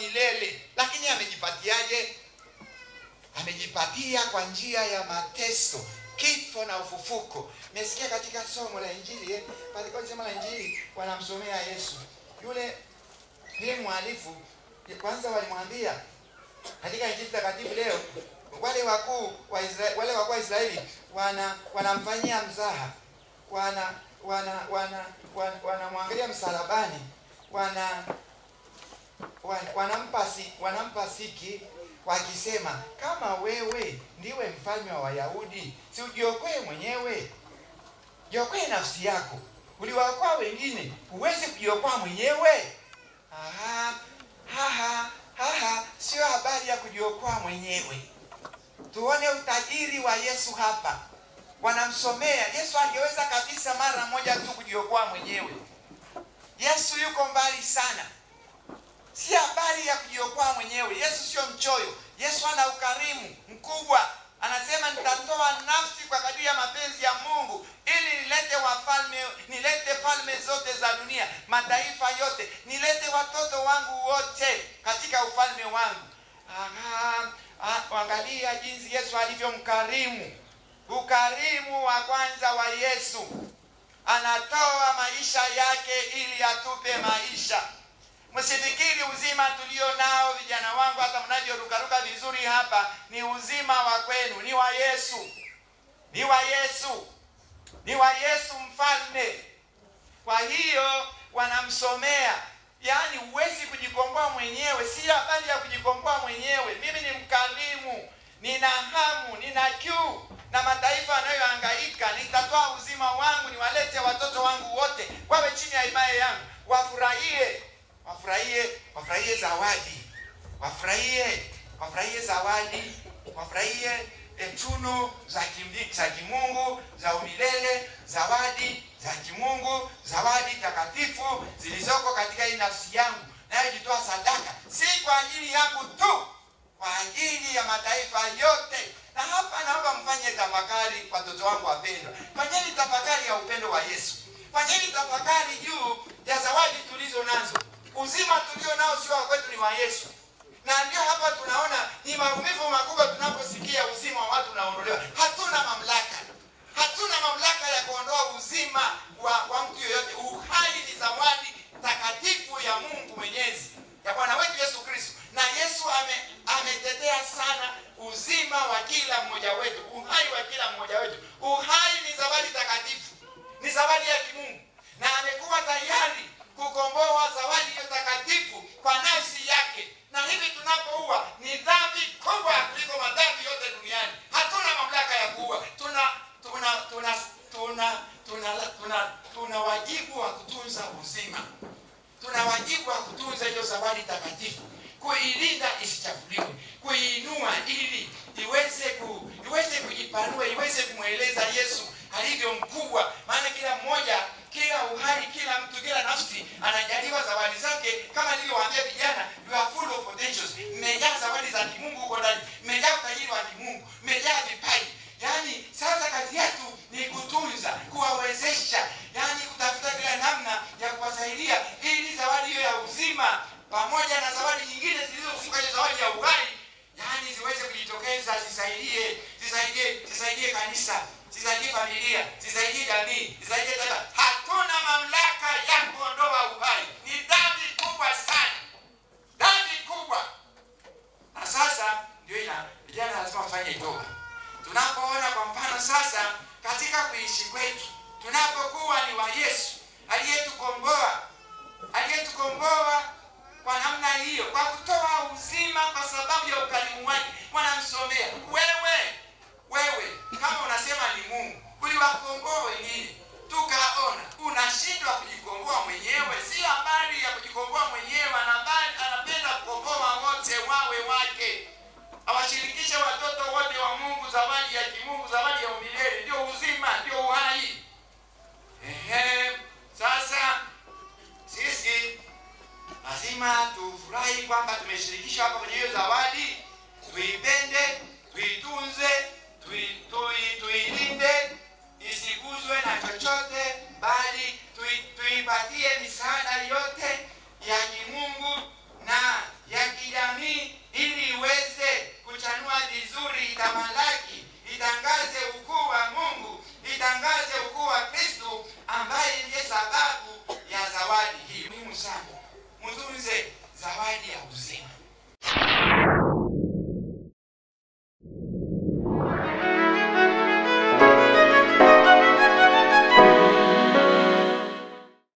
milele. Lakini amejipatiaje? Amejipatia kwa njia ya mateso, kifo na ufufuko. Nimesikia katika somo la Injili, pale kwa somo la Injili wanamsomea Yesu. Yule mhalifu kwanza walimwambia katika Injili takatifu leo, wale wakuu wa Israeli wanamfanyia mzaha. Wanamwangalia msalabani, wanampa siki wakisema, kama wewe ndiwe mfalme wa Wayahudi, si ujiokoe mwenyewe. Jiokoe nafsi yako. Uliwaokoa wengine, huwezi kujiokoa mwenyewe. Sio habari ya kujiokoa mwenyewe. Tuone utajiri wa Yesu hapa. Wanamsomea Yesu, angeweza kabisa mara moja tu kujiokoa mwenyewe. Yesu yuko mbali sana. Si habari ya kujiokoa mwenyewe. Yesu sio mchoyo. Yesu ana ukarimu mkubwa. Anasema nitatoa nafsi kwa kadiri ya mapenzi ya Mungu ili nilete falme zote za dunia, mataifa yote, nilete watoto wangu wote katika ufalme wangu. Angalia jinsi Yesu alivyo mkarimu. Ukarimu wa kwanza wa Yesu, anatoa maisha yake ili atupe maisha. Msifikiri uzima tulio nao vijana wangu, hata mnavyorukaruka vizuri hapa, ni uzima wa kwenu. Ni wa Yesu. Ni wa Yesu. Ni wa Yesu mfalme. Kwa hiyo wanamsomea. Yaani huwezi kujikomboa mwenyewe. Si habari ya kujikomboa mwenyewe. Mimi ni mkarimu. Nina hamu, nina kiu na mataifa yanayohangaika. Nitatoa uzima wangu niwalete watoto wangu wote wawe chini ya himaya yangu. Wafurahie zawadi. Wafurahie zawadi. Wafurahie tuno za kimungu, za umilele, zawadi za kimungu, zawadi takatifu zilizoko katika hii nafsi yangu. Nayo jitoa sadaka, si kwa ajili yangu tu, kwa ajili ya mataifa yote. Na hapa naomba mfanye tafakari, watoto wangu wapendwa. Fanyeni tafakari ya upendo wa Yesu. Fanyeni tafakari juu ya zawadi tulizo nazo. Uzima tulio nao sio wa kwetu, ni wa Yesu. Na ndio hapa tunaona ni maumivu makubwa tunaposikia uzima wa watu unaondolewa. Hatuna mamlaka. Hatuna mamlaka ya kuondoa uzima wa mtu yoyote. Uhai ni zawadi takatifu ya Mungu Mwenyezi, ya Bwana wetu Yesu Kristo. Na Yesu ametetea sana uzima wa kila mmoja wetu, uhai wa kila mmoja wetu. Uhai ni zawadi takatifu, ni zawadi ya kimungu, na amekuwa tayari kukomboa zawadi hiyo takatifu kwa nafsi yake. Na hivi tunapoua ni dhambi kubwa kuliko madhambi yote duniani. Hatuna mamlaka ya kuua. Tuna wajibu wa kutunza uzima. Tuna wajibu wa kutunza hiyo zawadi takatifu, kuilinda isichafuliwe, kuinua ili iweze kujipanua, iweze kumweleza Yesu alivyo mkubwa. Maana kila mmoja, kila uhai, kila mtu, kila nafsi anajaliwa zawadi zake. Kama nilivyowaambia vijana, you are full of potentials. Mmejaa zawadi za kimungu huko ndani. Mmejaa utajiri wa kimungu. Mmejaa vipaji. Yaani sasa kazi yetu ni kutunza, kuwawezesha, yaani kutafuta kila namna ya kuwasaidia ili zawadi hiyo ya uzima pamoja na zawadi nyingine zilizofunga hiyo zawadi ya uhai, yaani ziweze kujitokeza, zisaidie kanisa, zisaidie familia, zisaidie jamii, zisaidie taifa. Hatuna mamlaka ya kuondoa uhai. Ni dhambi kubwa sana. Dhambi kubwa. Na sasa ndio vijana lazima wafanye toba. Tunapoona kwa mfano sasa katika kuishi kwetu, tunapokuwa ni wa Yesu aliyetukomboa kwa namna hiyo, kwa kutoa uzima kwa sababu ya ukarimu wake. Wanamsomea, wewe kama unasema ni Mungu, uliwakomboa wengine, tukaona unashindwa kujikomboa mwenyewe. Si habari ya kujikomboa mwenyewe, anapenda kukomboa wote wawe wake. Awashirikishe watoto wote wa Mungu zawadi ya kimungu, zawadi ya umilele, ndio uzima, ndio uhai. Sasa sisi lazima tufurahi kwamba tumeshirikishwa hapa kwenye hiyo zawadi. Tuipende, tuitunze, tuilinde, isiguzwe na chochote, bali